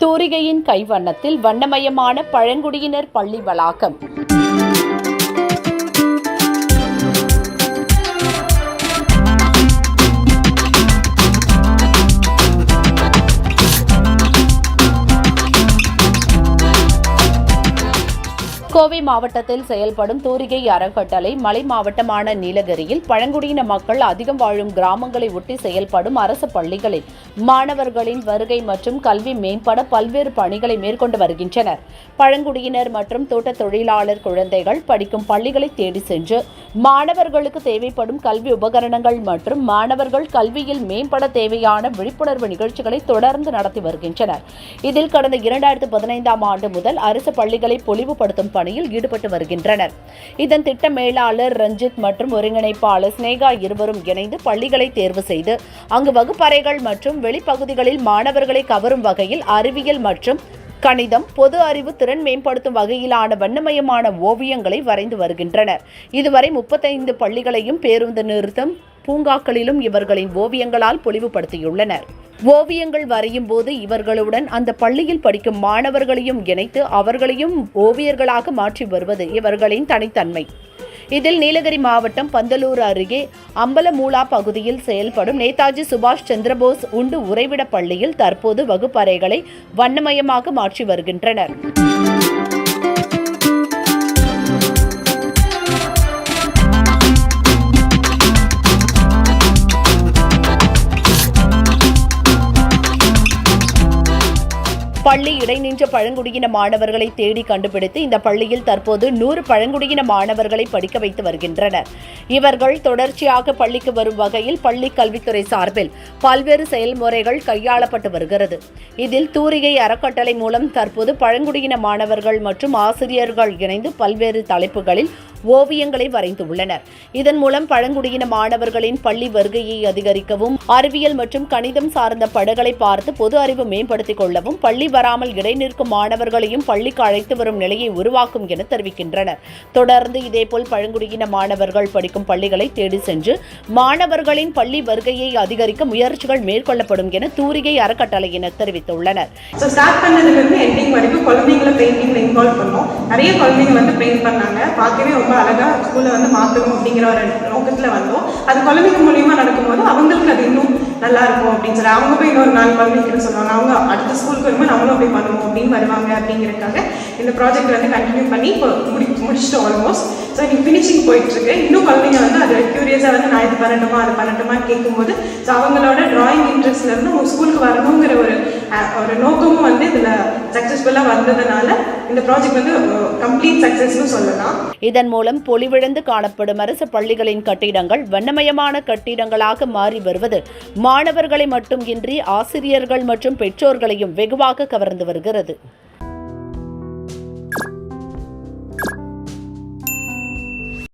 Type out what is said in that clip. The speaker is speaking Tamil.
தூரிகையின் கைவண்ணத்தில் வண்ணமயமான பழங்குடியினர் பள்ளி வளாகம். கோவை மாவட்டத்தில் செயல்படும் தூரிகை அறக்கட்டளை மலை மாவட்டமான நீலகிரியில் பழங்குடியின மக்கள் அதிகம் வாழும் கிராமங்களை ஒட்டி செயல்படும் அரசு பள்ளிகளில் மாணவர்களின் வருகை மற்றும் கல்வி மேம்பட பல்வேறு பணிகளை மேற்கொண்டு வருகின்றனர். பழங்குடியினர் மற்றும் தோட்ட தொழிலாளர் குழந்தைகள் படிக்கும் பள்ளிகளை தேடி சென்று மாணவர்களுக்கு தேவைப்படும் கல்வி உபகரணங்கள் மற்றும் மாணவர்கள் கல்வியில் மேம்பட தேவையான விழிப்புணர்வு நிகழ்ச்சிகளை தொடர்ந்து நடத்தி வருகின்றனர். இதில் கடந்த 2015ஆம் ஆண்டு முதல் அரசு பள்ளிகளை பொலிவுபடுத்தும் பணியில் ஈடுபட்டு வருகின்றனர். இதன் திட்ட மேலாளர் ரஞ்சித் மற்றும் ஒருங்கிணைப்பாளர் ஸ்னேகா இருவரும் இணைந்து பள்ளிகளை தேர்வு செய்து அங்கு வகுப்பறைகள் மற்றும் வெளிப்பகுதிகளில் மாணவர்களை கவரும் வகையில் அறிவியல் மற்றும் கணிதம், பொது அறிவு திறன் மேம்படுத்தும் வகையிலான வண்ணமயமான ஓவியங்களை வரைந்து வருகின்றனர். இதுவரை 35 பள்ளிகளையும் பேருந்து நிறுத்தம், பூங்காக்களிலும் இவர்களின் ஓவியங்களால் பொலிவுபடுத்தியுள்ளனர். ஓவியங்கள் வரையும் போது இவர்களுடன் அந்த பள்ளியில் படிக்கும் மாணவர்களையும் இணைத்து அவர்களையும் ஓவியர்களாக மாற்றி வருவது இவர்களின் தனித்தன்மை. இதில் நீலகிரி மாவட்டம் பந்தலூர் அருகே அம்பலமூலா பகுதியில் செயல்படும் நேதாஜி சுபாஷ் சந்திரபோஸ் உண்டு உறைவிட பள்ளியில் தற்போது வகுப்பறைகளை வண்ணமயமாக மாற்றி வருகின்றனர். பள்ளி இடைநின்ற பழங்குடியின மாணவர்களை தேடி கண்டுபிடித்து இந்த பள்ளியில் தற்போது 100 பழங்குடியின மாணவர்களை படிக்க வைத்து வருகின்றனர். இவர்கள் தொடர்ச்சியாக பள்ளிக்கு வரும் வகையில் பள்ளி கல்வித்துறை சார்பில் பல்வேறு செயல்முறைகள் கையாளப்பட்டு வருகிறது. இதில் தூரிகை அறக்கட்டளை மூலம் தற்போது பழங்குடியின மாணவர்கள் மற்றும் ஆசிரியர்கள் இணைந்து பல்வேறு தலைப்புகளில் ஓவியங்களை வரைந்துள்ளனர். இதன் மூலம் பழங்குடியின மாணவர்களின் பள்ளி வருகையை அதிகரிக்கவும், அறிவியல் மற்றும் கணிதம் சார்ந்த படங்களை பார்த்து பொது அறிவு மேம்படுத்திக் கொள்ளவும், பள்ளி வராமல் இடைநிற்கும் மாணவர்களையும் பள்ளிக்கு அழைத்து வரும் நிலையை உருவாக்கும் என தெரிவிக்கின்றனர். தொடர்ந்து இதேபோல் பழங்குடியின மாணவர்கள் படிக்கும் பள்ளிகளை தேடி சென்று மாணவர்களின் பள்ளி வருகையை அதிகரிக்க முயற்சிகள் மேற்கொள்ளப்படும் என தூரிகை அறக்கட்டளையினர் தெரிவித்துள்ளனர். ரொம்ப அழகா ஸ்கூல்ல மாற்றணும் அப்படிங்கிற ஒரு நோக்கத்துல வந்தோம். அது குழந்தைங்க மூலியமா நடக்கும்போது அவங்களுக்கு அது இன்னும் நல்லா இருக்கும் அப்படின்னு சொல்லி அவங்க போய் இன்னொரு 4 குழந்தைங்க சொல்லுவாங்க. அவங்க அடுத்த ஸ்கூலுக்கு வரும்போது நம்மளும் அப்படி பண்ணுவோம் அப்படின்னு வருவாங்க. அப்படிங்கிறதுக்காக இந்த ப்ராஜெக்ட் கண்டினியூ பண்ணி இப்போ முடிச்சுட்டு ஆல்மோஸ்ட். ஸோ இன்னைக்கு ஃபினிஷிங் போயிட்டு இருக்கு. இன்னும் குழந்தைங்க அது கியூரியஸா நான் இது பண்ணட்டுமா அது பண்ணட்டுமா கேட்கும்போது ஸோ அவங்களோட டிராயிங் இன்ட்ரெஸ்ட்ல இருந்து அவங்க ஸ்கூலுக்கு வரணுங்கிற ஒரு நோக்கமும் இதுல சக்சஸ்ஃபுல்லா வந்ததுனால இந்த ப்ராஜெக்ட் கம்ப்ளீட் சக்சஸ்னு சொல்லலாம். இதன் மூலம் பொலிவிழந்து காணப்படும் அரசு பள்ளிகளின் கட்டிடங்கள் வண்ணமயமான கட்டிடங்களாக மாறி வருவது மாணவர்களை மட்டும் இன்றி ஆசிரியர்கள் மற்றும் பெற்றோர்களையும் வெகுவாக கவர்ந்து வருகிறது.